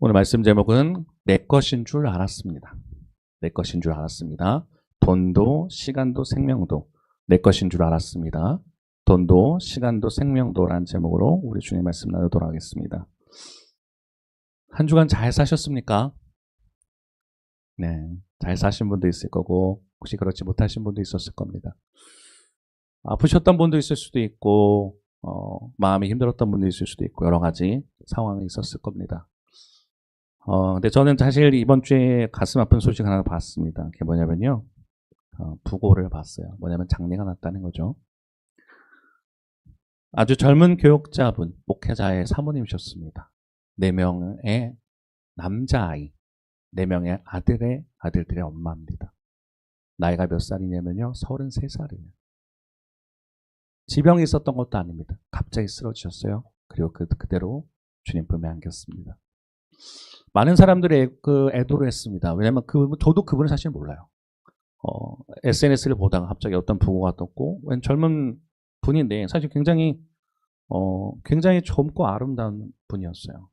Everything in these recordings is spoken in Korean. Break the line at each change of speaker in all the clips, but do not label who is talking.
오늘 말씀 제목은 내 것인 줄 알았습니다. 내 것인 줄 알았습니다. 돈도 시간도 생명도 내 것인 줄 알았습니다. 돈도 시간도 생명도라는 제목으로 우리 주님 말씀 나누도록 하겠습니다. 한 주간 잘 사셨습니까? 네, 잘 사신 분도 있을 거고 혹시 그렇지 못하신 분도 있었을 겁니다. 아프셨던 분도 있을 수도 있고 마음이 힘들었던 분도 있을 수도 있고 여러 가지 상황이 있었을 겁니다. 근데 저는 사실 이번 주에 가슴 아픈 소식 하나 봤습니다. 그게 뭐냐면요. 부고를 봤어요. 뭐냐면 장례가 났다는 거죠. 아주 젊은 교육자분, 목회자의 사모님이셨습니다. 4명의 남자아이, 4명의 아들들의 엄마입니다. 나이가 몇 살이냐면요. 33살이에요. 지병이 있었던 것도 아닙니다. 갑자기 쓰러지셨어요. 그리고 그대로 주님 품에 안겼습니다. 많은 사람들이 애도를 했습니다. 왜냐하면 저도 그분을 사실 몰라요. SNS를 보다가 갑자기 어떤 부고가 떴고, 젊은 분인데 사실 굉장히 젊고 아름다운 분이었어요.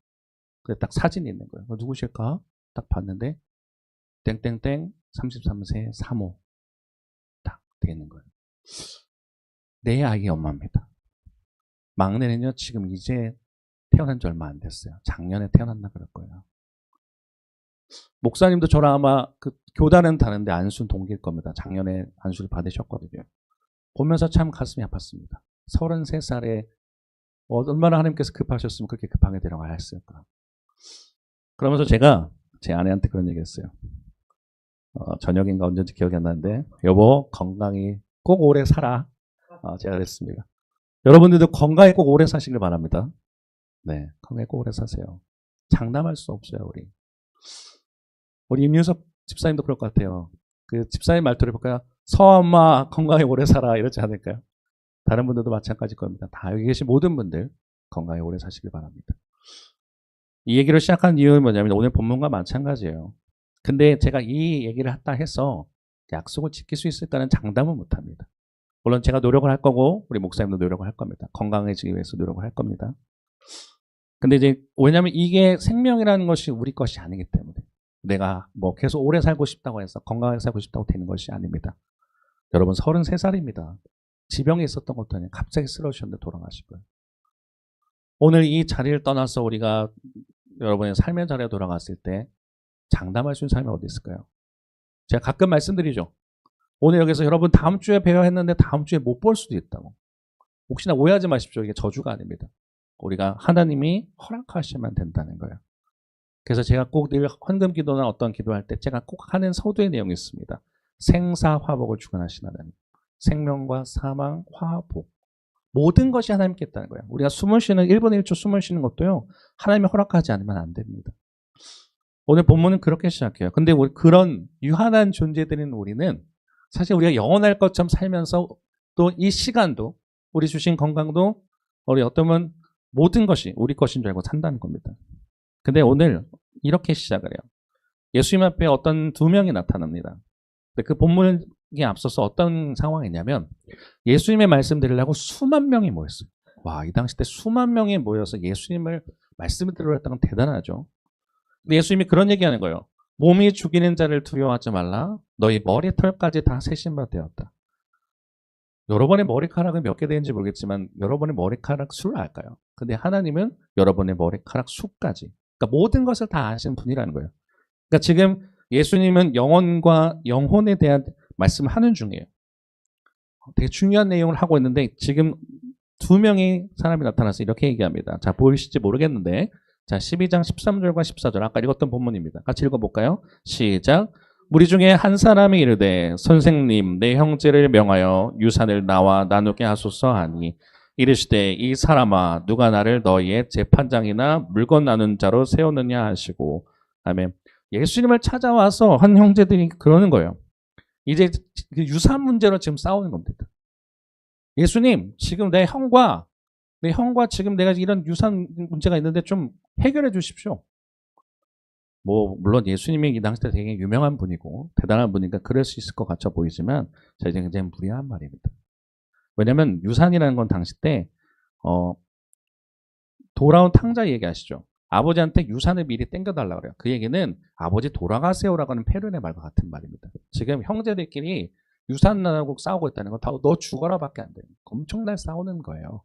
그래서 딱 사진이 있는 거예요. 누구실까? 딱 봤는데 땡땡땡 33세 사모 딱 돼 있는 거예요. 내 아이의 엄마입니다. 막내는요 지금 이제 태어난 지 얼마 안 됐어요. 작년에 태어났나 그럴 거예요. 목사님도 저랑 아마 교단은 다른데 안순 동기일 겁니다. 작년에 안수를 받으셨거든요. 보면서 참 가슴이 아팠습니다. 33살에 얼마나 하나님께서 급하셨으면 그렇게 급하게 데려가야 했을까. 그러면서 제가 제 아내한테 그런 얘기 했어요. 저녁인가 언제인지 기억이 안 나는데 여보 건강히 꼭 오래 살아. 제가 그랬습니다. 여러분들도 건강히 꼭 오래 사시길 바랍니다. 네, 건강히 꼭 오래 사세요. 장담할 수 없어요. 우리 임윤석 집사님도 그럴 것 같아요. 그 집사님 말투를 볼까요? 서엄마 건강히 오래 살아 이러지 않을까요? 다른 분들도 마찬가지일 겁니다. 다 여기 계신 모든 분들 건강히 오래 사시길 바랍니다. 이 얘기를 시작한 이유는 뭐냐면 오늘 본문과 마찬가지예요. 근데 제가 이 얘기를 했다 해서 약속을 지킬 수 있을까는 장담은 못합니다. 물론 제가 노력을 할 거고 우리 목사님도 노력을 할 겁니다. 건강해지기 위해서 노력을 할 겁니다. 근데 이제 왜냐하면 이게 생명이라는 것이 우리 것이 아니기 때문에 내가 계속 오래 살고 싶다고 해서 건강하게 살고 싶다고 되는 것이 아닙니다. 여러분 33살입니다. 지병이 있었던 것도 아니에요. 갑자기 쓰러지셨는데 돌아가시고요. 오늘 이 자리를 떠나서 우리가 여러분의 삶의 자리에 돌아갔을 때 장담할 수 있는 삶이 어디 있을까요? 제가 가끔 말씀드리죠. 오늘 여기서 여러분 다음 주에 뵈야 했는데 다음 주에 못 볼 수도 있다고. 혹시나 오해하지 마십시오. 이게 저주가 아닙니다. 우리가 하나님이 허락하시면 된다는 거예요. 그래서 제가 꼭 늘 헌금 기도나 어떤 기도할 때 제가 꼭 하는 서두의 내용이 있습니다. 생사화복을 주관하신 하나님. 생명과 사망, 화복. 모든 것이 하나님께 있다는 거예요. 우리가 숨을 쉬는 1분 1초 숨을 쉬는 것도요. 하나님이 허락하지 않으면 안 됩니다. 오늘 본문은 그렇게 시작해요. 근데 우리 그런 유한한 존재들인 우리는 사실 우리가 영원할 것처럼 살면서 또 이 시간도 우리 주신 건강도 우리 어쩌면 모든 것이 우리 것인 줄 알고 산다는 겁니다. 근데 오늘 이렇게 시작을 해요. 예수님 앞에 어떤 2명이 나타납니다. 근데 그 본문에 앞서서 어떤 상황이냐면 예수님의 말씀 들으려고 수만 명이 모였어요. 와, 이 당시 때 수만 명이 모여서 예수님을 말씀을 들으려 했다는 건 대단하죠. 근데 예수님이 그런 얘기하는 거예요. 몸이 죽이는 자를 두려워하지 말라. 너희 머리털까지 다 세신 바 되었다. 여러분의 머리카락은 몇 개 되는지 모르겠지만 여러분의 머리카락 수를 알까요? 근데 하나님은 여러분의 머리카락 수까지, 그러니까 모든 것을 다 아시는 분이라는 거예요. 그러니까 지금 예수님은 영혼과 영혼에 대한 말씀을 하는 중이에요. 되게 중요한 내용을 하고 있는데 지금 2명의 사람이 나타나서 이렇게 얘기합니다. 자, 보이실지 모르겠는데 자, 12장 13절과 14절 아까 읽었던 본문입니다. 같이 읽어볼까요? 시작. 우리 중에 한 사람이 이르되 선생님 내 형제를 명하여 유산을 나와 나누게 하소서 하니 이르시되 이 사람아 누가 나를 너희의 재판장이나 물건 나눈 자로 세우느냐 하시고. 아멘. 예수님을 찾아와서 한 형제들이 그러는 거예요. 이제 유산 문제로 지금 싸우는 겁니다. 예수님 지금 내 형과 지금 내가 이런 유산 문제가 있는데 좀 해결해 주십시오. 물론 예수님이 이 당시 때 되게 유명한 분이고 대단한 분이니까 그럴 수 있을 것 같아 보이지만 저희는 굉장히 무리한 말입니다. 왜냐하면 유산이라는 건 당시 때 돌아온 탕자 얘기하시죠. 아버지한테 유산을 미리 땡겨달라고 그래요. 그 얘기는 아버지 돌아가세요라고 하는 페르네 말과 같은 말입니다. 지금 형제들끼리 유산 나누고 싸우고 있다는 건 다 너 죽어라밖에 안 돼요. 엄청나게 싸우는 거예요.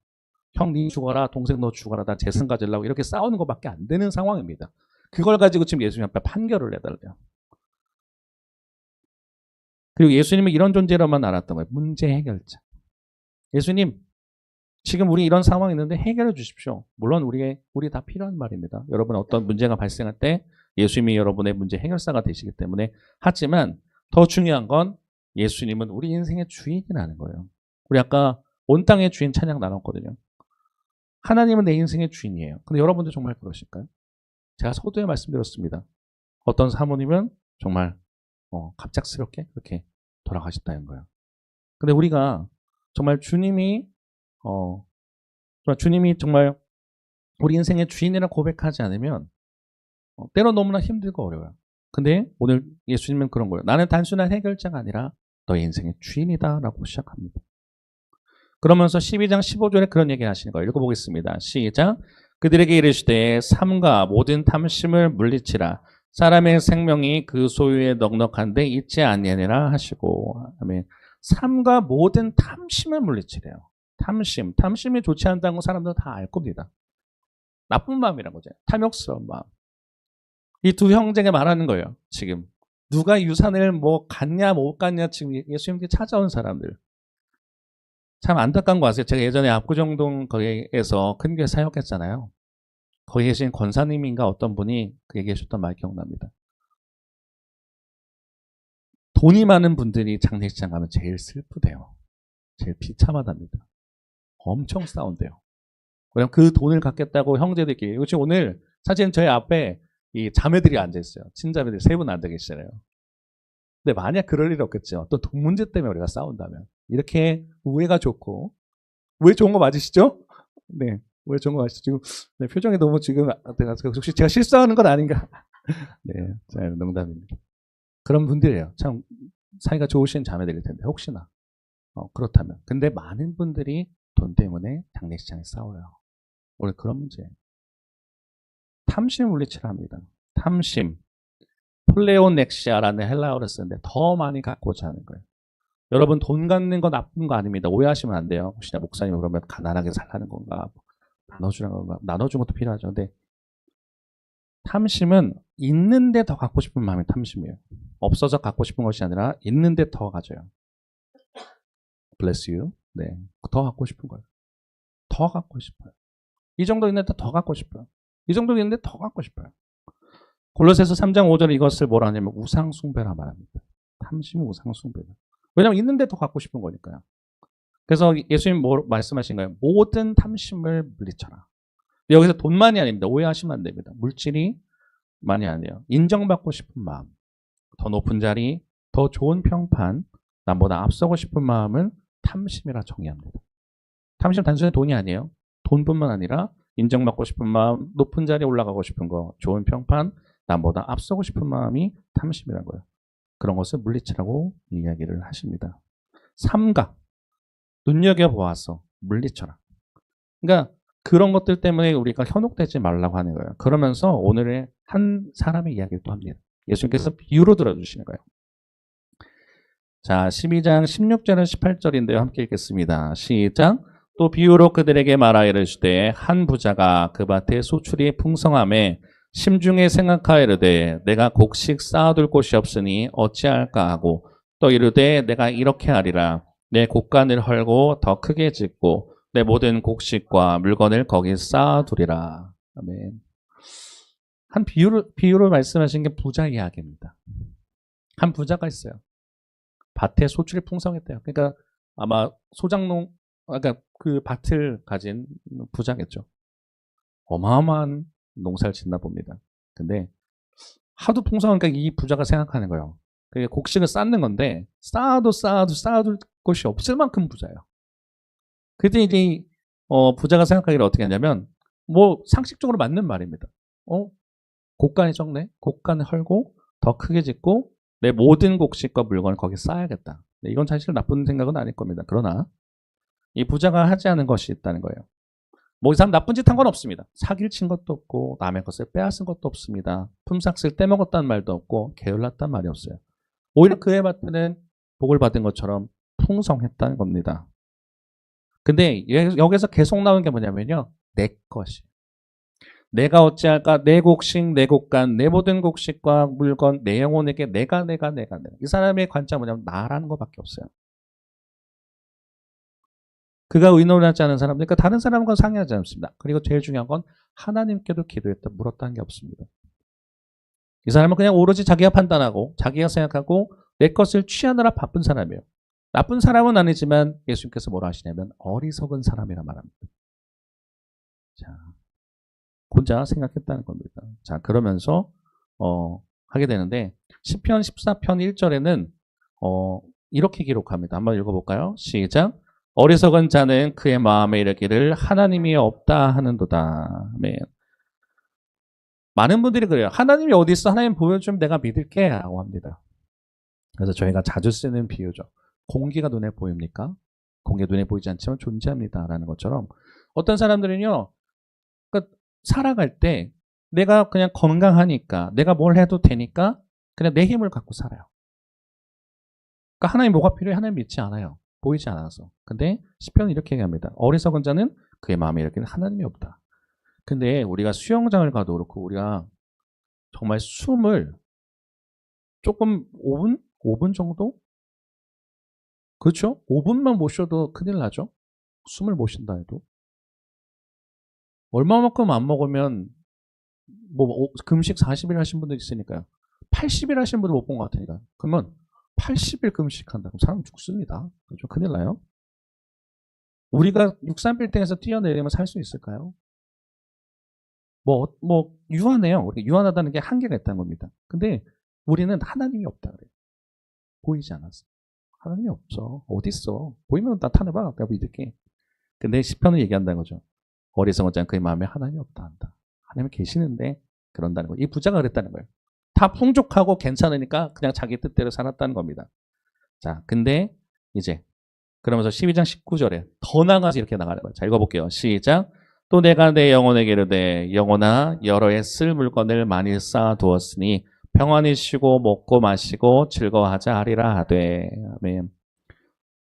형 니 죽어라, 동생 너 죽어라, 나 재산 가지려고 이렇게 싸우는 것밖에 안 되는 상황입니다. 그걸 가지고 지금 예수님 앞에 판결을 내달래요. 그리고 예수님은 이런 존재로만 알았던 거예요. 문제 해결자. 예수님, 지금 우리 이런 상황이 있는데 해결해 주십시오. 물론 우리 다 필요한 말입니다. 여러분 어떤 문제가 발생할 때 예수님이 여러분의 문제 해결사가 되시기 때문에 하지만 더 중요한 건 예수님은 우리 인생의 주인이라는 거예요. 우리 아까 온 땅의 주인 찬양 나눴거든요. 하나님은 내 인생의 주인이에요. 근데 여러분도 정말 그러실까요? 제가 서두에 말씀드렸습니다. 어떤 사모님은 정말 갑작스럽게 그렇게 돌아가셨다는 거예요. 근데 우리가 정말 주님이 정말 우리 인생의 주인이라 고백하지 않으면 때로 너무나 힘들고 어려워요. 근데 오늘 예수님은 그런 거예요. 나는 단순한 해결자가 아니라 너의 인생의 주인이다 라고 시작합니다. 그러면서 12장 15절에 그런 얘기 하시는 거예요. 읽어보겠습니다. 시작. 그들에게 이르시되 삼가 모든 탐심을 물리치라. 사람의 생명이 그 소유에 넉넉한데 있지 아니하니라 하시고. 아멘. 삼가 모든 탐심을 물리치래요. 탐심이 좋지 않다는 건 사람들은 다 알 겁니다. 나쁜 마음이란 거죠. 탐욕스러운 마음. 이 두 형제가 말하는 거예요. 지금 누가 유산을 뭐 갖냐 못 갖냐 지금 예수님께 찾아온 사람들. 참 안타까운 거 아세요? 제가 예전에 압구정동 거기에서 큰 교회 사역했잖아요. 거기 계신 권사님인가 어떤 분이 그 얘기하셨던 말 기억납니다. 돈이 많은 분들이 장례식장 가면 제일 슬프대요. 제일 비참하답니다. 엄청 싸운대요. 왜냐면 그 돈을 갖겠다고 형제들끼리. 지금 오늘 사실 저희 앞에 이 자매들이 앉아있어요. 친자매들이 3분 앉아 계시잖아요. 근데 만약 그럴 일 없겠죠. 또 돈 문제 때문에 우리가 싸운다면. 이렇게 우애가 좋고. 우애 좋은 거 맞으시죠? 네. 우애 좋은 거 맞으시죠? 지금 네, 표정이 너무 지금 혹시 제가 실수하는 건 아닌가? 네. 농담입니다. 그런 분들이에요. 참 사이가 좋으신 자매들일 텐데 혹시나. 그렇다면. 근데 많은 분들이 돈 때문에 장례식장에 싸워요. 오늘 그런 문제예요. 탐심 물리치라 합니다. 탐심. 플레오넥시아라는 헬라어를 쓰는데 더 많이 갖고자 하는 거예요. 여러분 돈 갖는 건 나쁜 거 아닙니다. 오해하시면 안 돼요. 혹시나 목사님 그러면 가난하게 살라는 건가? 나눠주라는 건가? 나눠주는 것도 필요하죠. 근데 탐심은 있는데 더 갖고 싶은 마음이 탐심이에요. 없어서 갖고 싶은 것이 아니라 있는데 더 가져요. Bless you. 네, 더 갖고 싶은 거예요. 더 갖고 싶어요. 이 정도 있는데 더 갖고 싶어요. 이 정도 있는데 더 갖고 싶어요. 골로새서 3장 5절에 이것을 뭐라 하냐면 우상숭배라 말합니다. 탐심은 우상숭배다. 왜냐하면 있는데 더 갖고 싶은 거니까요. 그래서 예수님 뭐 말씀하신 거예요? 모든 탐심을 물리쳐라. 여기서 돈만이 아닙니다. 오해하시면 안 됩니다. 물질이 많이 아니에요. 인정받고 싶은 마음, 더 높은 자리, 더 좋은 평판, 남보다 앞서고 싶은 마음은 탐심이라 정의합니다. 탐심 단순히 돈이 아니에요. 돈뿐만 아니라 인정받고 싶은 마음, 높은 자리에 올라가고 싶은 거, 좋은 평판, 남보다 앞서고 싶은 마음이 탐심이라는 거예요. 그런 것을 물리치라고 이야기를 하십니다. 삼가, 눈여겨보아서 물리쳐라. 그러니까 그런 것들 때문에 우리가 현혹되지 말라고 하는 거예요. 그러면서 오늘의 한 사람의 이야기를 또 합니다. 예수님께서 비유로 들어주시는 거예요. 자, 12장 16절은 18절인데요. 함께 읽겠습니다. 시작. 또 비유로 그들에게 말하 이르시되 한 부자가 그 밭에 소출이 풍성함에 심중에 생각하이르되 내가 곡식 쌓아둘 곳이 없으니 어찌할까 하고 또 이르되 내가 이렇게 하리라. 내 곡간을 헐고 더 크게 짓고 내 모든 곡식과 물건을 거기 쌓아두리라. 아멘. 한 비유로 말씀하신 게 부자 이야기입니다. 한 부자가 있어요. 밭에 소출이 풍성했대요. 그러니까 아마 그러니까 그 밭을 가진 부자겠죠. 어마어마한 농사를 짓나 봅니다. 근데 하도 풍성하니까 이 부자가 생각하는 거예요. 그게 곡식을 쌓는 건데 쌓아둘 곳이 없을 만큼 부자예요. 그때 이제 부자가 생각하기를 어떻게 하냐면 뭐 상식적으로 맞는 말입니다. 곡간이 적네. 곡간을 헐고 더 크게 짓고 내 모든 곡식과 물건을 거기 쌓아야겠다. 네, 이건 사실 나쁜 생각은 아닐 겁니다. 그러나 이 부자가 하지 않은 것이 있다는 거예요. 뭐 이 사람 나쁜 짓 한 건 없습니다. 사기를 친 것도 없고 남의 것을 빼앗은 것도 없습니다. 품삯을 떼먹었다는 말도 없고 게을렀다는 말이 없어요. 오히려 그에 맞는 복을 받은 것처럼 풍성했다는 겁니다. 근데 여기서 계속 나오는 게 뭐냐면요. 내 것이. 내가 어찌할까 내 곡식 내 곡간 내 모든 곡식과 물건 내 영혼에게 내가. 이 사람의 관점 뭐냐면 나라는 것밖에 없어요. 그가 의논하지 않은 사람들, 그러니까 다른 사람과 상의하지 않습니다. 그리고 제일 중요한 건 하나님께도 기도했다, 물었다는 게 없습니다. 이 사람은 그냥 오로지 자기가 판단하고 자기가 생각하고 내 것을 취하느라 바쁜 사람이에요. 나쁜 사람은 아니지만 예수님께서 뭐라 하시냐면 어리석은 사람이라 말합니다. 자, 혼자 생각했다는 겁니다. 자, 그러면서 하게 되는데 시편 14편 1절에는 이렇게 기록합니다. 한번 읽어볼까요? 시작. 어리석은 자는 그의 마음에 이르기를 하나님이 없다 하는도다. 아멘. 많은 분들이 그래요. 하나님이 어디 있어? 하나님 보여주면 내가 믿을게 라고 합니다. 그래서 저희가 자주 쓰는 비유죠. 공기가 눈에 보입니까? 공기가 눈에 보이지 않지만 존재합니다 라는 것처럼 어떤 사람들은요. 그러니까 살아갈 때 내가 그냥 건강하니까 내가 뭘 해도 되니까 그냥 내 힘을 갖고 살아요. 그러니까 하나님 뭐가 필요해? 하나님 믿지 않아요. 보이지 않아서. 근데 시편은 이렇게 얘기합니다. 어리석은 자는 그의 마음에 이르기를 하나님이 없다. 근데 우리가 수영장을 가도 그렇고 우리가 정말 숨을 조금 5분 정도? 그렇죠? 5분만 못 쉬어도 큰일 나죠? 숨을 못 쉰다 해도. 얼마만큼 안 먹으면 뭐 금식 40일 하신 분들 있으니까요. 80일 하신 분들 못 본 것 같으니까. 그러면 80일 금식한다. 그럼 사람 죽습니다. 그렇죠? 큰일 나요. 우리가 63빌딩에서 뛰어내리면 살 수 있을까요? 유한해요. 유한하다는 게 한계가 있다는 겁니다. 근데 우리는 하나님이 없다 그래요. 보이지 않았어. 하나님이 없어. 어디 있어? 보이면 나타내봐. 내가 믿을게. 근데 시편을 얘기한다는 거죠. 어리석은 자는 그의 마음에 하나님이 없다 한다. 하나님이 계시는데 그런다는 거예요. 이 부자가 그랬다는 거예요. 다 풍족하고 괜찮으니까 그냥 자기 뜻대로 살았다는 겁니다. 자, 근데 이제 그러면서 12장 19절에 더 나가서 이렇게 나가는 거예요. 자, 읽어볼게요. 시작. 또 내가 내 영혼에게 이르되 영혼아 여러 해 쓸 물건을 많이 쌓아두었으니 평안히 쉬고 먹고 마시고 즐거워하자 하리라 하되. 아멘.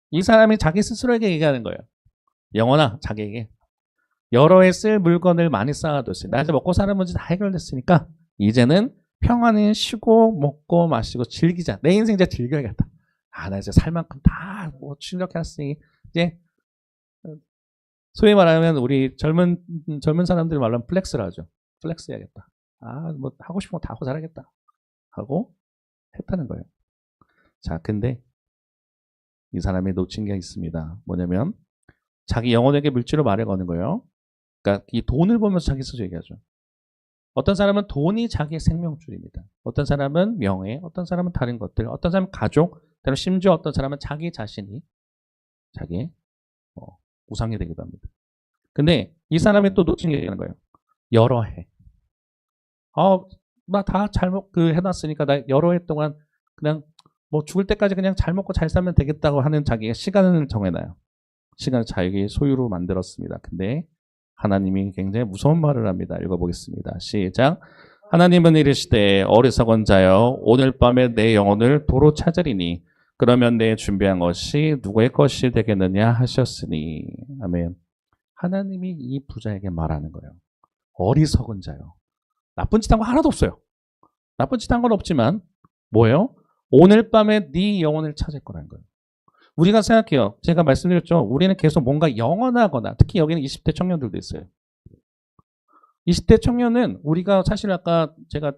이 사람이 자기 스스로에게 얘기하는 거예요. 영혼아 자기에게 여러 해 쓸 물건을 많이 쌓아뒀으니 나 이제 먹고 사는 문제 다 해결됐으니까 이제는 평안히 쉬고 먹고 마시고 즐기자. 내 인생 이제 즐겨야겠다. 나 이제 살 만큼 다 출력했으니 이제 소위 말하면 우리 젊은 사람들 말로 플렉스를 하죠. 플렉스 해야겠다. 뭐 하고 싶은 거 다 하고 살아야겠다. 하고 했다는 거예요. 자, 근데 이 사람이 놓친 게 있습니다. 뭐냐면 자기 영혼에게 물질로 말을 거는 거예요. 그러니까 이 돈을 보면서 자기 스스로 얘기하죠. 어떤 사람은 돈이 자기의 생명줄입니다. 어떤 사람은 명예, 어떤 사람은 다른 것들, 어떤 사람은 가족, 심지어 어떤 사람은 자기 자신이 자기의 우상이 되기도 합니다. 근데 이 사람이 또 놓친 게 있는 거예요. 여러 해. 나 다 잘 해놨으니까 나 여러 해 동안 그냥 뭐 죽을 때까지 그냥 잘 먹고 잘 살면 되겠다고 하는 자기의 시간을 정해놔요. 시간을 자기 소유로 만들었습니다. 근데 하나님이 굉장히 무서운 말을 합니다. 읽어보겠습니다. 시작. 하나님은 이르시되 어리석은 자여 오늘 밤에 내 영혼을 도로 찾으리니 그러면 내 준비한 것이 누구의 것이 되겠느냐 하셨으니. 아멘. 하나님이 이 부자에게 말하는 거예요. 어리석은 자요. 나쁜 짓 한 거 하나도 없어요. 나쁜 짓 한 건 없지만 뭐예요? 오늘 밤에 네 영혼을 찾을 거라는 거예요. 우리가 생각해요. 제가 말씀드렸죠. 우리는 계속 뭔가 영원하거나 특히 여기는 20대 청년들도 있어요. 20대 청년은 우리가 사실 아까 제가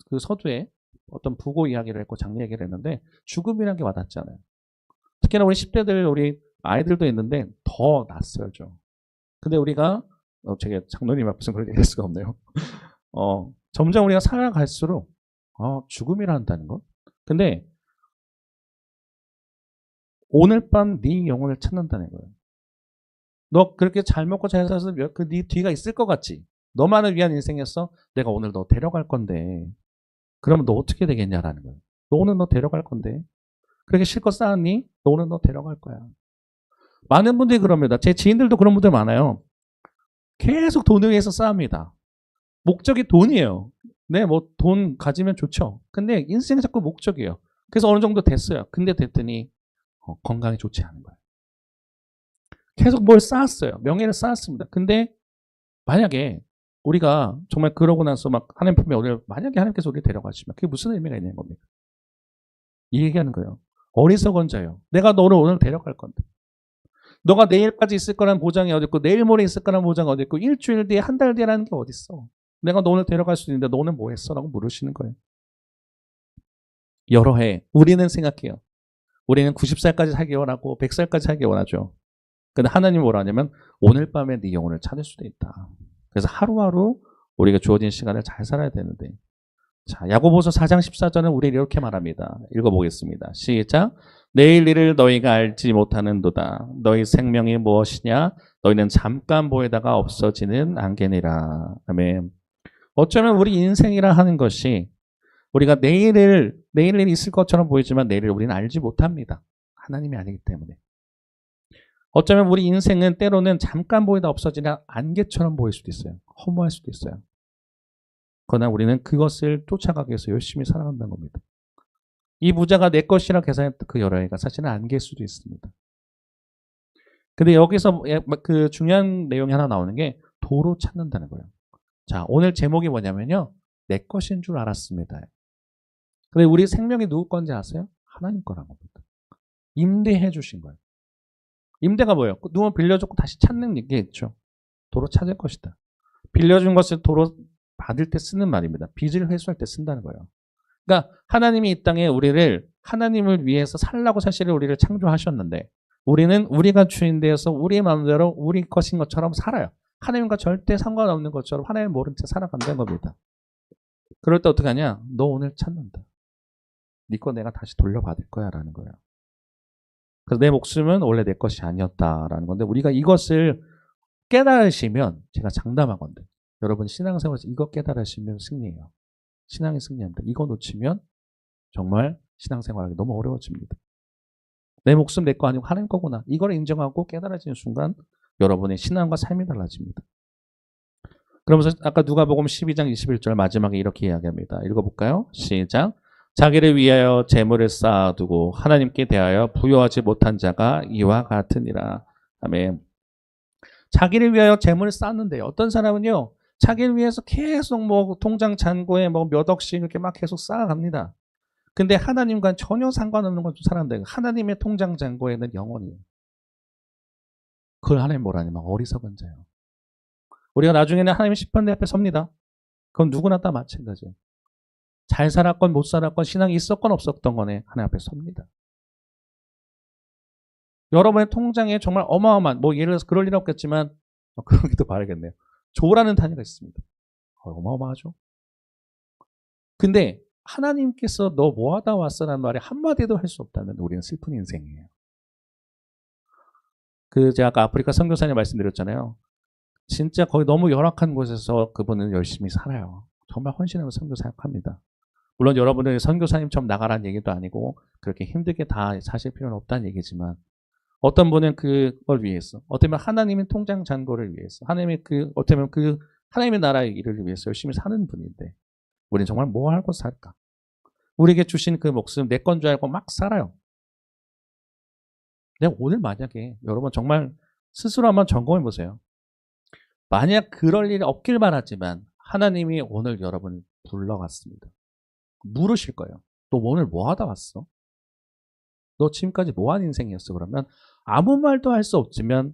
그 서두에 어떤 부고 이야기를 했고 장례 얘기를 했는데 죽음이라는 게 와닿잖아요. 특히나 우리 10대들 우리 아이들도 있는데 더 낯설죠. 근데 우리가 제가 장로님 앞에서 그걸 얘기할 수가 없네요. 점점 우리가 살아갈수록 죽음이라 한다는 거. 근데 오늘 밤 네 영혼을 찾는다는 거예요. 너 그렇게 잘 먹고 잘 살아서 네 뒤가 있을 것 같지? 너만을 위한 인생이었어? 내가 오늘 너 데려갈 건데 그러면 너 어떻게 되겠냐라는 거예요. 너 오늘 너 데려갈 건데 그렇게 실컷 쌓았니? 너 오늘 너 데려갈 거야. 많은 분들이 그럽니다. 제 지인들도 그런 분들 많아요. 계속 돈을 위해서 싸웁니다. 목적이 돈이에요. 네, 뭐 돈 가지면 좋죠. 근데 인생은 자꾸 목적이에요. 그래서 어느 정도 됐어요. 근데 됐더니 건강이 좋지 않은 거예요. 계속 뭘 쌓았어요. 명예를 쌓았습니다. 근데 만약에 우리가 정말 그러고 나서 막 하나님 품에 오늘 만약에 하나님께서 우리를 데려가시면 그게 무슨 의미가 있는 겁니까? 이 얘기하는 거예요. 어리석은 자요. 내가 너를 오늘 데려갈 건데. 너가 내일까지 있을 거라는 보장이 어디 있고 내일 모레 있을 거라는 보장이 어디 있고 일주일 뒤에 한 달 뒤라는 게 어디 있어. 내가 너 오늘 데려갈 수 있는데 너는 뭐 했어? 라고 물으시는 거예요. 여러 해 우리는 생각해요. 우리는 90살까지 살기 원하고 100살까지 살기 원하죠. 근데 하나님이 뭐라 하냐면 오늘 밤에 네 영혼을 찾을 수도 있다. 그래서 하루하루 우리가 주어진 시간을 잘 살아야 되는데 자, 야고보서 4장 14절은 우리 이렇게 말합니다. 읽어보겠습니다. 시작. 내일 일을 너희가 알지 못하는도다. 너희 생명이 무엇이냐? 너희는 잠깐 보이다가 없어지는 안개니라. 아멘. 어쩌면 우리 인생이라 하는 것이 우리가 내일 일이 있을 것처럼 보이지만 내일을 우리는 알지 못합니다. 하나님이 아니기 때문에. 어쩌면 우리 인생은 때로는 잠깐 보이다 없어지는 안개처럼 보일 수도 있어요. 허무할 수도 있어요. 그러나 우리는 그것을 쫓아가기 위해서 열심히 살아간다는 겁니다. 이 부자가 내 것이라 계산했던 그 여러 해가 사실은 안개일 수도 있습니다. 근데 여기서 그 중요한 내용이 하나 나오는 게 도로 찾는다는 거예요. 자, 오늘 제목이 뭐냐면요. 내 것인 줄 알았습니다. 근데 우리 생명이 누구 건지 아세요? 하나님 거란 겁니다. 임대해 주신 거예요. 임대가 뭐예요? 누가 빌려줬고 다시 찾는 게 있죠. 도로 찾을 것이다. 빌려준 것을 도로 받을 때 쓰는 말입니다. 빚을 회수할 때 쓴다는 거예요. 그러니까 하나님이 이 땅에 우리를 하나님을 위해서 살라고 사실 우리를 창조하셨는데 우리는 우리가 주인 되어서 우리 마음대로 우리 것인 것처럼 살아요. 하나님과 절대 상관없는 것처럼 하나님 모른 채 살아간다는 겁니다. 그럴 때 어떻게 하냐? 너 오늘 찾는다. 네 거 내가 다시 돌려받을 거야 라는 거예요. 그래서 내 목숨은 원래 내 것이 아니었다라는 건데 우리가 이것을 깨달으시면 제가 장담하건대 여러분 신앙생활에서 이거 깨달으시면 승리예요. 신앙이 승리합니다. 이거 놓치면 정말 신앙생활하기 너무 어려워집니다. 내 목숨 내 거 아니고 하나님 거구나. 이걸 인정하고 깨달아지는 순간 여러분의 신앙과 삶이 달라집니다. 그러면서 아까 누가복음 12장 21절 마지막에 이렇게 이야기합니다. 읽어볼까요? 시작. 자기를 위하여 재물을 쌓아두고 하나님께 대하여 부여하지 못한 자가 이와 같으니라. 아멘. 자기를 위하여 재물을 쌓는데요. 어떤 사람은요. 자기를 위해서 계속 뭐 통장 잔고에 뭐 몇 억씩 이렇게 막 계속 쌓아갑니다. 근데 하나님과 전혀 상관없는 건 좀 사람들. 하나님의 통장 잔고에는 영원이에요. 그걸 하나님 뭐라니 막 어리석은 자요. 우리가 나중에는 하나님의 심판대 앞에 섭니다. 그건 누구나 다 마찬가지예요. 잘 살았건 못 살았건 신앙이 있었건 없었던 거네 하나님 앞에 섭니다. 여러분의 통장에 정말 어마어마한 뭐 예를 들어서 그럴 일 없겠지만 그러기도 바라겠네요. 조라는 단위가 있습니다. 어마어마하죠. 근데 하나님께서 너 뭐하다 왔어라는 말에 한마디도 할 수 없다면 우리는 슬픈 인생이에요. 제가 아까 아프리카 선교사님 말씀드렸잖아요. 진짜 거의 너무 열악한 곳에서 그분은 열심히 살아요. 정말 헌신하고 선교 사역합니다. 물론 여러분들 선교사님처럼 나가라는 얘기도 아니고 그렇게 힘들게 다 사실 필요는 없다는 얘기지만 어떤 분은 그걸 위해서 어쩌면 하나님의 통장 잔고를 위해서 어쩌면 하나님의 나라의 일을 위해서 열심히 사는 분인데 우리는 정말 뭐 하고 살까? 우리에게 주신 그 목숨 내 건 줄 알고 막 살아요. 근데 오늘 만약에 여러분 정말 스스로 한번 점검해 보세요. 만약 그럴 일이 없길 바라지만 하나님이 오늘 여러분을 불러갔습니다. 물으실 거예요. 너 오늘 뭐 하다 왔어? 너 지금까지 뭐한 인생이었어? 그러면 아무 말도 할 수 없지만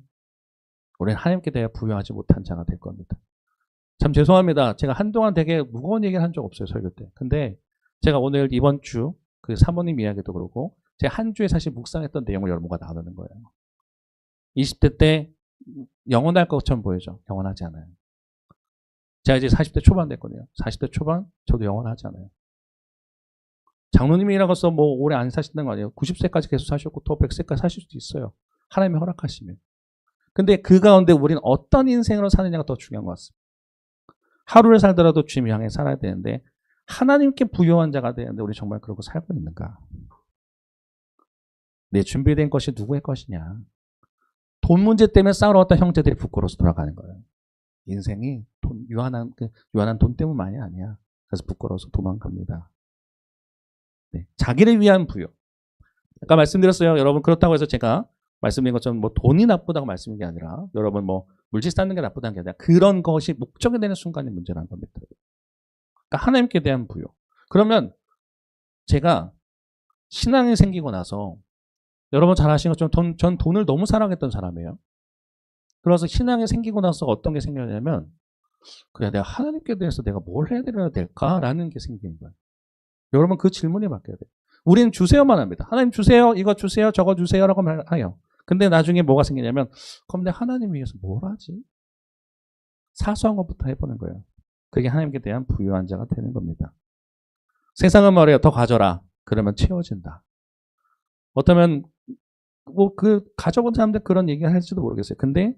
우리는 하나님께 대해 부여하지 못한 자가 될 겁니다. 참 죄송합니다. 제가 한동안 되게 무거운 얘기를 한 적 없어요. 설교 때. 근데 제가 오늘 이번 주 그 사모님 이야기도 그렇고 제가 한 주에 사실 묵상했던 내용을 여러분과 나누는 거예요. 20대 때 영원할 것처럼 보이죠. 영원하지 않아요. 제가 이제 40대 초반 됐거든요. 40대 초반 저도 영원하지 않아요. 장로님이라고 해서 뭐 오래 안 사신다는 거 아니에요. 90세까지 계속 사셨고 또 100세까지 사실 수도 있어요. 하나님이 허락하시면. 근데 그 가운데 우리는 어떤 인생으로 사느냐가 더 중요한 것 같습니다. 하루를 살더라도 주님 향해 살아야 되는데 하나님께 부요한 자가 되는데 우리 정말 그러고 살고 있는가? 내 준비된 것이 누구의 것이냐? 돈 문제 때문에 싸우러 왔던 형제들이 부끄러워서 돌아가는 거예요. 인생이 유한한 돈 때문만이 아니야. 그래서 부끄러워서 도망갑니다. 네. 자기를 위한 부여. 아까 말씀드렸어요. 여러분, 그렇다고 해서 제가 말씀드린 것처럼 뭐 돈이 나쁘다고 말씀드린 게 아니라, 여러분 뭐 물질 쌓는 게 나쁘다는 게 아니라, 그런 것이 목적이 되는 순간이 문제라는 겁니다. 그러니까 하나님께 대한 부여. 그러면 제가 신앙이 생기고 나서, 여러분 잘 아시는 것처럼 전 돈을 너무 사랑했던 사람이에요. 그래서 신앙이 생기고 나서 어떤 게 생겼냐면, 그래, 내가 하나님께 대해서 내가 뭘 해드려야 될까라는 게 생기는 거예요. 여러분 그 질문이 바뀌어야 돼요. 우리는 주세요만 합니다. 하나님 주세요, 이거 주세요, 저거 주세요라고 말해요. 근데 나중에 뭐가 생기냐면, 그럼 내가 하나님 위해서 뭘 하지? 사소한 것부터 해보는 거예요. 그게 하나님께 대한 부유한 자가 되는 겁니다. 세상은 말이에요. 더 가져라. 그러면 채워진다. 어쩌면 뭐 가져본 사람들 그런 얘기 할지도 모르겠어요. 근데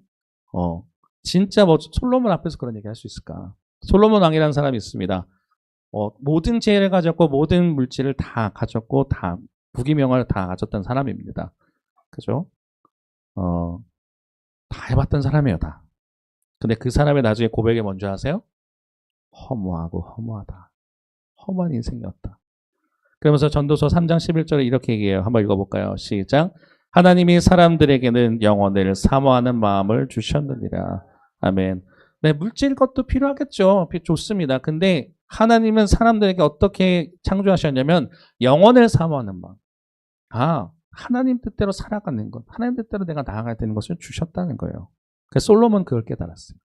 진짜 뭐 솔로몬 앞에서 그런 얘기 할 수 있을까? 솔로몬 왕이라는 사람이 있습니다. 모든 재를 가졌고 모든 물질을 다 가졌고 다 부귀명화를 다 가졌던 사람입니다. 그죠? 다 해봤던 사람이에요, 다. 근데 그 사람의 나중에 고백이 뭔지 아세요? 허무하고 허무하다. 허무한 인생이었다. 그러면서 전도서 3장 11절에 이렇게 얘기해요. 한번 읽어볼까요? 시작. 하나님이 사람들에게는 영혼을 사모하는 마음을 주셨느니라. 아멘. 네, 물질 것도 필요하겠죠. 좋습니다. 근데 하나님은 사람들에게 어떻게 창조하셨냐면 영혼을 사모하는 마음. 하나님 뜻대로 살아가는 것, 하나님 뜻대로 내가 나아가야 되는 것을 주셨다는 거예요. 그래서 솔로몬 그걸 깨달았어요.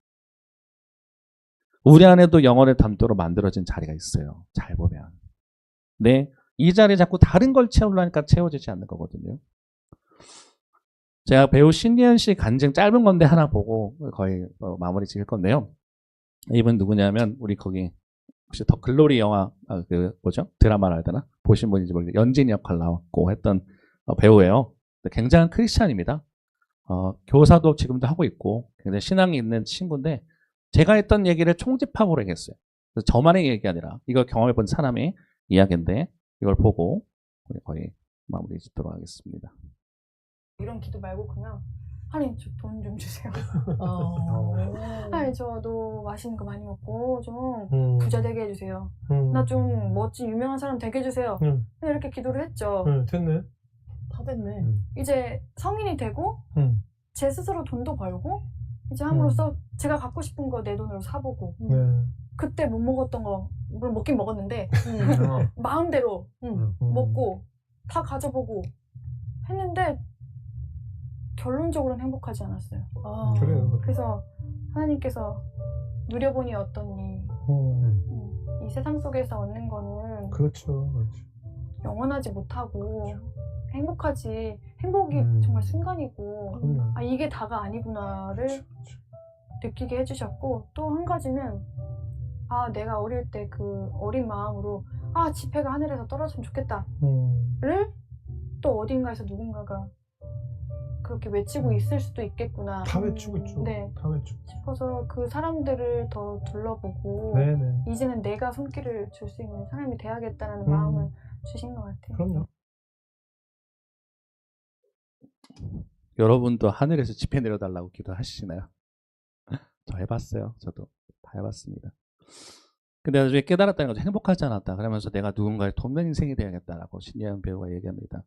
우리 안에도 영혼을 담도록 만들어진 자리가 있어요. 잘 보면. 네, 이 자리에 자꾸 다른 걸 채우려니까 채워지지 않는 거거든요. 제가 배우 신예은 씨 간증 짧은 건데 하나 보고 거의 마무리 지을 건데요. 이분 누구냐면 우리 거기 혹시 더 글로리 영화 드라마를 해야 되나? 보신 분인지 모르겠는데 연진 역할 나왔고 했던 배우예요. 굉장한 크리스찬입니다. 교사도 지금도 하고 있고 굉장히 신앙이 있는 친구인데 제가 했던 얘기를 총집합으로 얘기했어요. 그래서 저만의 얘기 아니라 이걸 경험해본 사람의 이야기인데 이걸 보고 거의 마무리 짓도록 하겠습니다.
이런 기도 말고 그냥 하나님 저 돈 좀 주세요. 하나님 저도 맛있는 거 많이 먹고 좀 부자 되게 해주세요. 나 좀 멋진 유명한 사람 되게 해주세요. 그냥 이렇게 기도를 했죠.
됐네.
다 됐네. 이제 성인이 되고 제 스스로 돈도 벌고 이제 함으로써 제가 갖고 싶은 거 내 돈으로 사보고 그때 못 먹었던 거 물론 먹긴 먹었는데 마음대로 먹고 다 가져보고 했는데 결론적으로는 행복하지 않았어요.
그래요.
그래서 하나님께서 누려보니 어떠니 이 세상 속에서 얻는 거는
그렇죠.
영원하지 못하고 행복이 정말 순간이고 이게 다가 아니구나를 느끼게 해주셨고 또 한 가지는 내가 어릴 때 그 어린 마음으로 지폐가 하늘에서 떨어졌으면 좋겠다를 또 어딘가에서 누군가가 그렇게 외치고 있을 수도 있겠구나.
다 외치고 있죠.
네.
다 외치고.
싶어서 그 사람들을 더 둘러보고
네네.
이제는 내가 손길을 줄 수 있는 사람이 돼야겠다는 마음을 주신 것 같아요.
그럼요.
여러분도 하늘에서 지폐 내려달라고 기도하시나요? 저 해봤어요. 저도 다 해봤습니다. 근데 나중에 깨달았다는 거죠. 행복하지 않았다. 그러면서 내가 누군가의 돕는 인생이 되야겠다라고 신예은 배우가 얘기합니다.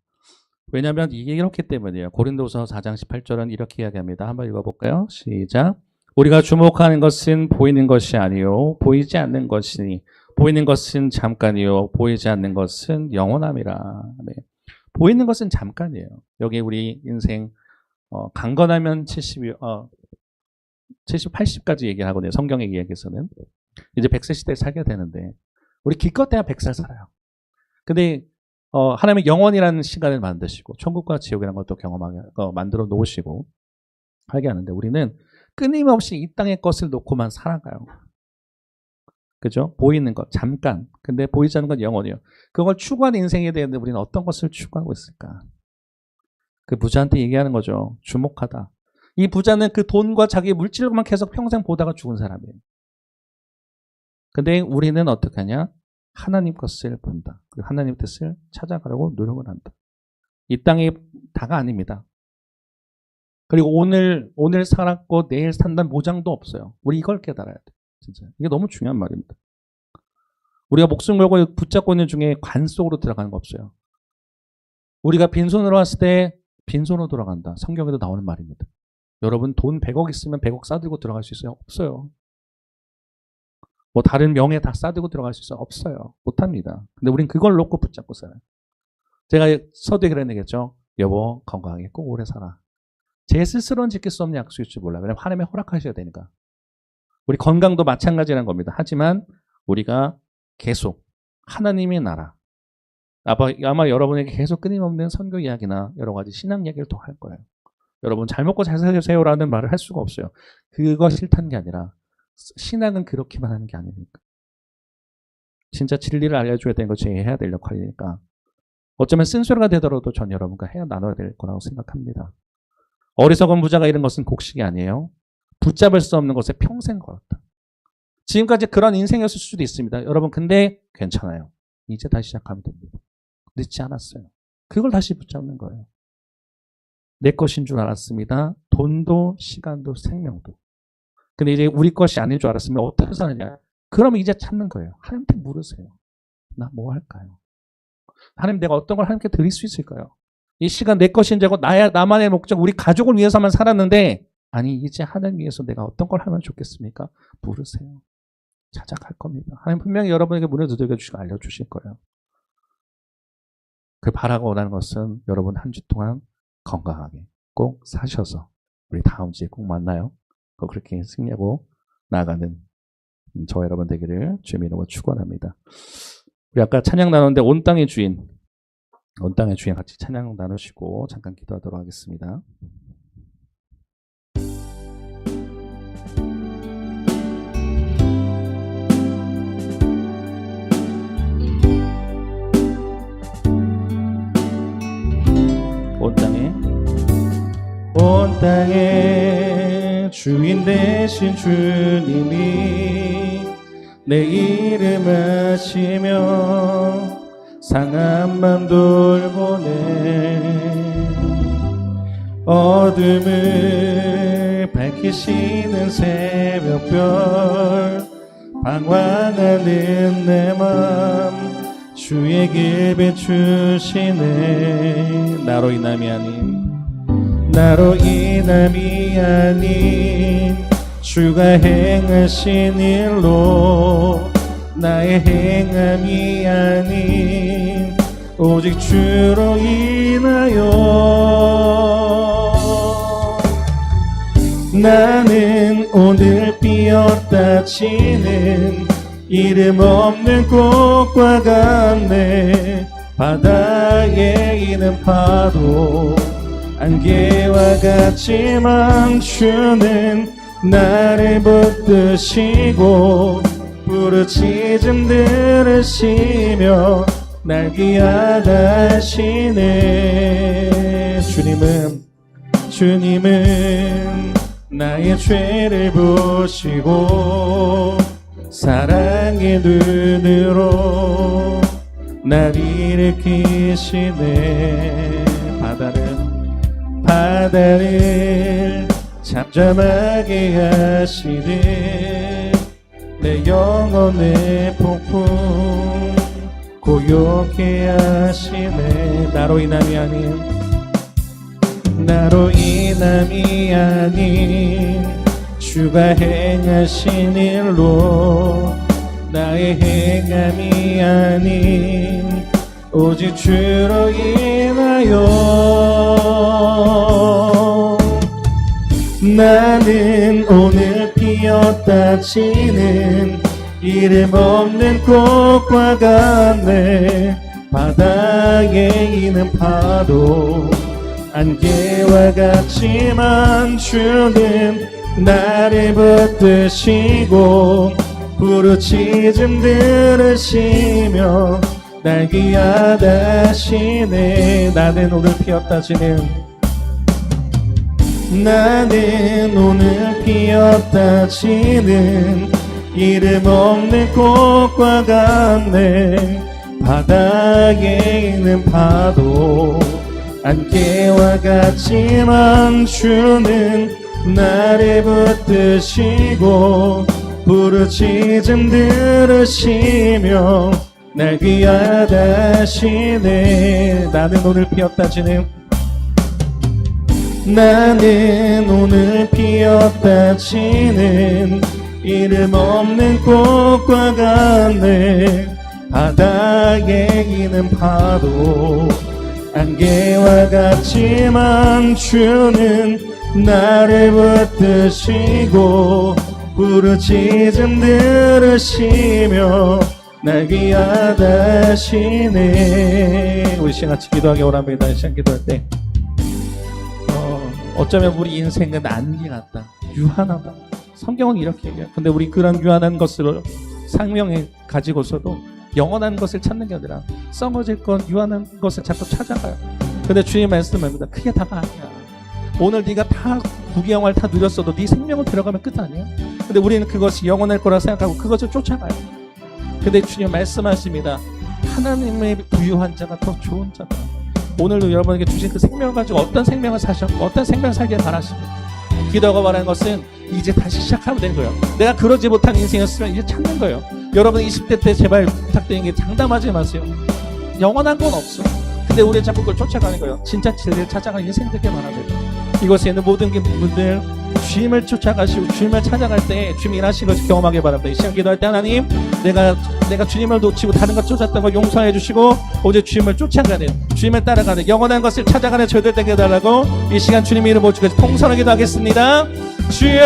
왜냐하면 이게 이렇기 때문이에요. 고린도서 4장 18절은 이렇게 이야기합니다. 한번 읽어볼까요? 시작. 우리가 주목하는 것은 보이는 것이 아니요 보이지 않는 것이니 보이는 것은 잠깐이요 보이지 않는 것은 영원함이라. 네. 보이는 것은 잠깐이에요. 여기 우리 인생 강건하면 70, 80까지 얘기를 하거든요. 성경의 이야기에서는. 이제 100세 시대에 살게 되는데 우리 기껏해야 100살 살아요. 근데 하나님의 영원이라는 시간을 만드시고 천국과 지옥이라는 것도 경험하게 만들어 놓으시고 하게 하는데 우리는 끊임없이 이 땅의 것을 놓고만 살아가요. 그죠? 보이는 것 잠깐. 근데 보이지 않는 건 영원이에요. 그걸 추구하는 인생에 대해 우리는 어떤 것을 추구하고 있을까? 그 부자한테 얘기하는 거죠. 주목하다. 이 부자는 그 돈과 자기 물질만 계속 평생 보다가 죽은 사람이에요. 근데 우리는 어떻게 하냐? 하나님 것을 본다. 그리고 하나님 뜻을 찾아가려고 노력을 한다. 이 땅이 다가 아닙니다. 그리고 오늘 살았고 내일 산다는 보장도 없어요. 우리 이걸 깨달아야 돼. 진짜. 이게 너무 중요한 말입니다. 우리가 목숨 걸고 붙잡고 있는 중에 관 속으로 들어가는 거 없어요. 우리가 빈손으로 왔을 때 빈손으로 돌아간다. 성경에도 나오는 말입니다. 여러분 돈 100억 있으면 100억 싸들고 들어갈 수 있어요? 없어요. 뭐 다른 명예 다 싸들고 들어갈 수 있어요? 없어요. 못합니다. 근데 우린 그걸 놓고 붙잡고 살아요. 제가 서두에 그런 얘기했죠. 여보 건강하게 꼭 오래 살아. 제 스스로는 지킬 수 없는 약속일 줄 몰라. 왜냐하면 하나님이 허락하셔야 되니까. 우리 건강도 마찬가지라는 겁니다. 하지만 우리가 계속 하나님의 나라, 아마 여러분에게 계속 끊임없는 선교 이야기나 여러 가지 신앙 이야기를 또 할 거예요. 여러분 잘 먹고 잘 사세요라는 말을 할 수가 없어요. 그거 싫다는 게 아니라 신앙은 그렇게만 하는 게 아니니까. 진짜 진리를 알려줘야 되는 거 제 해야 될 역할이니까. 어쩌면 쓴소리가 되더라도 전 여러분과 해야 나눠야 될 거라고 생각합니다. 어리석은 부자가 이런 것은 곡식이 아니에요. 붙잡을 수 없는 것에 평생 걸었다. 지금까지 그런 인생이었을 수도 있습니다. 여러분 근데 괜찮아요. 이제 다시 시작하면 됩니다. 늦지 않았어요. 그걸 다시 붙잡는 거예요. 내 것인 줄 알았습니다. 돈도 시간도 생명도. 근데 이제 우리 것이 아닌 줄 알았으면 어떻게 사느냐. 그러면 이제 찾는 거예요. 하나님께 물으세요. 나 뭐 할까요? 하나님 내가 어떤 걸 하나님께 드릴 수 있을까요? 이 시간 내 것인 줄 알고 나만의 목적, 우리 가족을 위해서만 살았는데 아니 이제 하나님 위해서 내가 어떤 걸 하면 좋겠습니까? 물으세요. 찾아갈 겁니다. 하나님 분명히 여러분에게 문을 두들겨 주시고 알려주실 거예요. 그 바라고 원하는 것은 여러분 한 주 동안 건강하게 꼭 사셔서 우리 다음 주에 꼭 만나요. 그렇게 승리하고 나아가는 저와 여러분 되기를 주님의 이름으로 축원합니다. 우리 아까 찬양 나눴는데 온 땅의 주인 같이 찬양 나누시고 잠깐 기도하도록 하겠습니다. 온 땅의 주인 되신 주님이 내 이름 하시며 상한만 돌보네. 어둠을 밝히시는 새벽별 방황하는 내 맘 주에게 비추시네. 나로 인함이 아닌 주가 행하신 일로 나의 행함이 아닌 오직 주로 인하여 나는 오늘 피었다 지는 이름 없는 꽃과 같네. 바다에 있는 파도 안개와 같지만 주는 나를 붙드시고 부르짖음 들으시며 날 귀하다시네. 주님은 나의 죄를 보시고 사랑의 눈으로 날 일으키시네. 바다를 잠잠하게 하시듯 내 영혼의 폭풍 고요케 하시네. 나로 인함이 아닌 주가 행하신 일로 나의 행함이 아닌 오직 주로 인하여 나는 오늘 피었다 지는 이름 없는 꽃과 같네. 바다에 있는 파도 안개와 같지만 주는 나를 붙드시고 부르짖음 들으시며 날 귀하다시네. 나는 오늘 피었다 지는 이름 없는 꽃과 같네. 바다에 있는 파도 안개와 같지만 주는 나를 붙드시고 부르짖음 들으시며 날 귀하다시네. 나는 오늘 피었다 지는 나는 오늘 피었다 지는 이름 없는 꽃과 같네. 바다에 있는 파도 안개와 같지만 주는 나를 붙드시고 부르짖음 들으시며 날 귀하다시네. 우리 시간같이 기도하기 원합니다. 이 시간 기도할 때 어쩌면 우리 인생은 안개 같다, 유한하다. 성경은 이렇게 얘기해요. 근데 우리 그런 유한한 것을 생명에 가지고서도 영원한 것을 찾는 게 아니라 썩어질 것, 유한한 것을 자꾸 찾아가요. 근데 주님 말씀합니다. 그게 다가 아니야. 오늘 네가 다 부귀영화를 다 누렸어도 네 생명을 데려가면 끝 아니야. 근데 우리는 그것이 영원할 거라 생각하고 그것을 쫓아가요. 근데 주님 말씀하십니다. 하나님의 부유한 자가 더 좋은 자다. 오늘도 여러분에게 주신 그 생명을 가지고 어떤 생명을 사셨고 어떤 생명을 살길 바라시고, 기도가 말하는 것은 이제 다시 시작하면 되는 거예요. 내가 그러지 못한 인생이었으면 이제 찾는 거예요. 여러분 20대 때 제발 부탁드리는 게 장담하지 마세요. 영원한 건 없어. 근데 우리는 자꾸 그걸 쫓아가는 거예요. 진짜 진리를 찾아가는 인생 되게 많아져요. 이곳에 있는 모든 분들 주님을 쫓아가시고 주님을 찾아갈 때 주님 일하신 것을 경험하게 바랍니다. 이 시간 기도할 때 하나님, 내가 주님을 놓치고 다른 것 쫓았던 걸 용서해 주시고 오직 주님을 쫓아가는, 주님을 따라가는 영원한 것을 찾아가는 저희들 되게 해달라고 이 시간 주님 이름 모시고 통성을 기도하겠습니다. 주여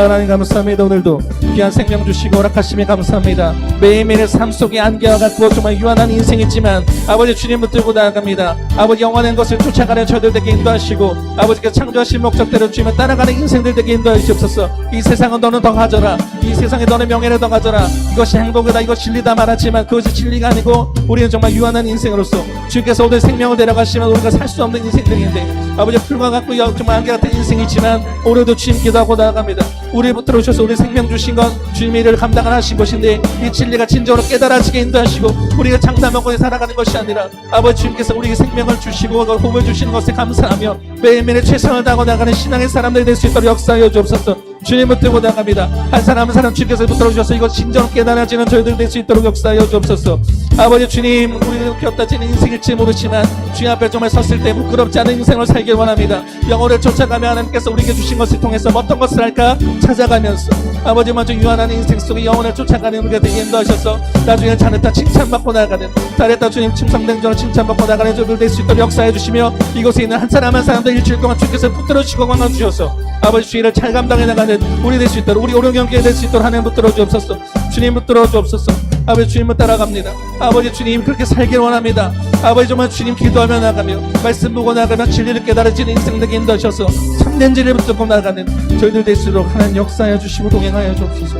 하나님 감사합니다. 오늘도 귀한 생명 주시고 허락하심에 감사합니다. 매일매일의 삶 속에 안개와 같고 정말 유한한 인생이지만 아버지 주님 붙들고 나아갑니다. 아버지 영원한 것을 쫓아가는 저희들 되게 인도하시고 아버지께서 창조하신 목적대로 주님을 따라가는 인생들 되게 인도해 주옵소서. 이 세상은 너는 더 가져라. 이 세상에 너는 명예를 더 가져라. 이것이 행복이다, 이것이 진리다 말하지만 그것이 진리가 아니고 우리는 정말 유한한 인생으로서 주님께서 오늘 생명을 데려가시면 우리가 살 수 없는 인생들인데 아버지 풀과 같고 정말 안개 같은 인생이지만 오늘도 주님 기도하고 나아갑니다. 우리 붙들어 주셔서 우리 생명 주신 건 주님의 일을 감당을 하신 것인데 이 진리가 진정으로 깨달아지게 인도하시고 우리가 장담하고 살아가는 것이 아니라 아버지 주님께서 우리에게 생명을 주시고 호흡을 주시는 것에 감사하며 매일매일 최선을 다하고 나가는 신앙의 사람들이 될 수 있도록 역사하여 주옵소서. 주님 붙들고 나갑니다. 한 사람 한 사람 주님께서 붙들어 주셔서 이것 진정으로 깨달아지는 저희들 될 수 있도록 역사하여 주옵소서. 아버지 주님, 우리는 펴다지는 인생일지 모르지만 주님 앞에 정말 섰을 때 부끄럽지 않은 인생을 살길 원합니다. 영혼을 쫓아가며 하나님께서 우리에게 주신 것을 통해서 어떤 것을 할까 찾아가면서 아버지 먼저 유한한 인생 속에 영혼을 쫓아가는 우리가 되게 인도하셔서 나중에 잘했다 칭찬받고 나가는, 잘했다 주님 칭찬된적으로 칭찬받고 나가는 저들 될 수 있도록 역사해 주시며 이곳에 있는 한 사람 한 사람들 일주일 동안 주께서 붙들어 주시고 강화 주셔서 아버지 주의를 잘 감당해 나가는 우리 될 수 있도록, 우리 오령경기에 될 수 있도록 하나님 붙들어 주옵소서. 주님 붙들어 주옵소서. 아버지 주님을 따라갑니다. 아버지 주님 그렇게 살길 원합니다. 아버지 정말 주님 기도하며 나가며 말씀 보고 나가며 진리를 깨달아지는 인생 되게 인도하셔서 참된 진리를 붙들고 나가는 저희들 될수록 하나님 역사하여 주시고 동행하여 주옵소서.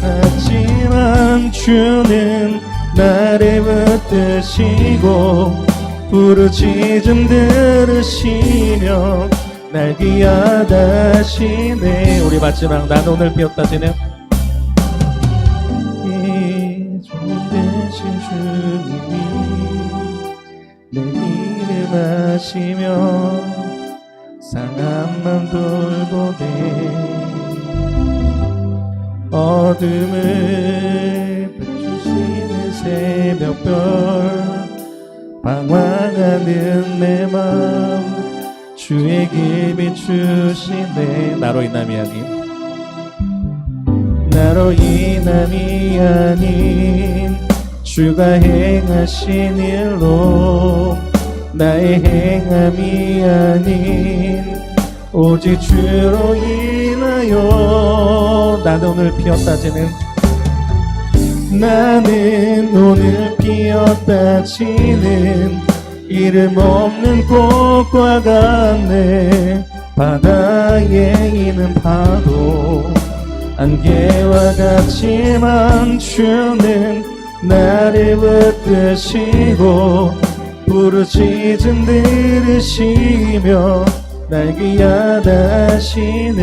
하지만 주는 나를 붙드시고 부르짖음 들으시며 날 귀하다시네. 우리 마지막 난 오늘 피었다지는 이 좋은 대신 주님이 내 일을 하시며 상한 맘 돌보네. 어둠을 비추시는 새벽별 방황하는 내 맘 주의 길 비추시네. 나로 인함이 아닌, 나로 인함이 아닌 주가 행하신 일로 나의 행함이 아닌 오직 주로 인하여 나는 오늘 피었다지는, 나는 오늘 피었다지는 이름 없는 꽃과 같네. 바다에 있는 파도 안개와 같지만 주는 나를 붙드시고 부르짖음 들으시며 날 귀하다시네.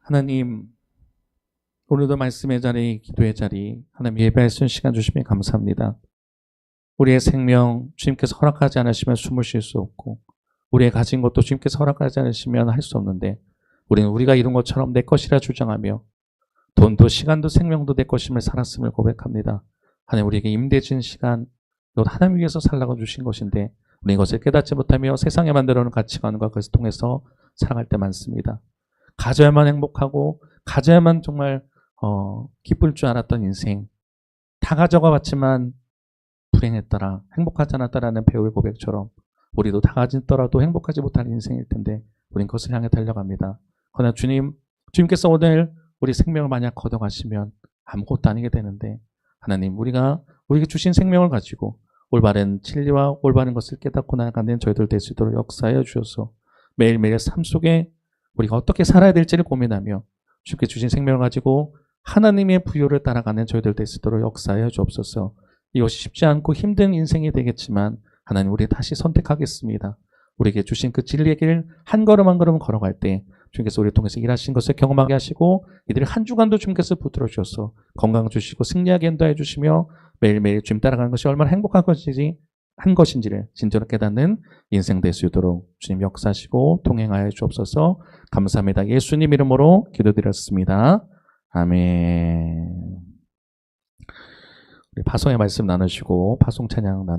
하나님, 오늘도 말씀의 자리, 기도의 자리, 하나님 예배할 수 있는 시간 주시면 감사합니다. 우리의 생명 주님께서 허락하지 않으시면 숨을 쉴 수 없고, 우리의 가진 것도 주님께서 허락하지 않으시면 할 수 없는데, 우리는 우리가 이룬 것처럼 내 것이라 주장하며 돈도 시간도 생명도 내 것임을 살았음을 고백합니다. 하나님, 우리에게 임대진 시간, 이것 하나님 위해서 살라고 주신 것인데 우리 이것을 깨닫지 못하며 세상에 만들어놓은 가치관과 그것을 통해서 살아갈 때 많습니다. 가져야만 행복하고 가져야만 정말 기쁠 줄 알았던 인생, 다 가져가 봤지만 불행했더라, 행복하지 않았다라는 배우의 고백처럼 우리도 다 가졌더라도 행복하지 못한 인생일 텐데 우린 그것을 향해 달려갑니다. 그러나 주님께서 오늘 우리 생명을 만약 걷어가시면 아무것도 아니게 되는데, 하나님, 우리가 우리에게 주신 생명을 가지고 올바른 진리와 올바른 것을 깨닫고 나아가는 저희들 될 수 있도록 역사하여 주셔서 매일매일 삶 속에 우리가 어떻게 살아야 될지를 고민하며 주님께 주신 생명을 가지고 하나님의 부요를 따라가는 저희들 될 수 있도록 역사하여 주옵소서. 이것이 쉽지 않고 힘든 인생이 되겠지만 하나님, 우리 다시 선택하겠습니다. 우리에게 주신 그 진리의 길 한 걸음 한 걸음 걸어갈 때 주님께서 우리를 통해서 일하신 것을 경험하게 하시고 이들이 한 주간도 주님께서 붙들어 주셔서 건강 주시고 승리하게 인도해 주시며 매일매일 주님 따라가는 것이 얼마나 행복한 것인지를 진정으로 깨닫는 인생 될 수 있도록 주님 역사하시고 동행하여 주옵소서. 감사합니다. 예수님 이름으로 기도드렸습니다. 아멘. 우리 파송의 말씀 나누시고 파송 찬양 나누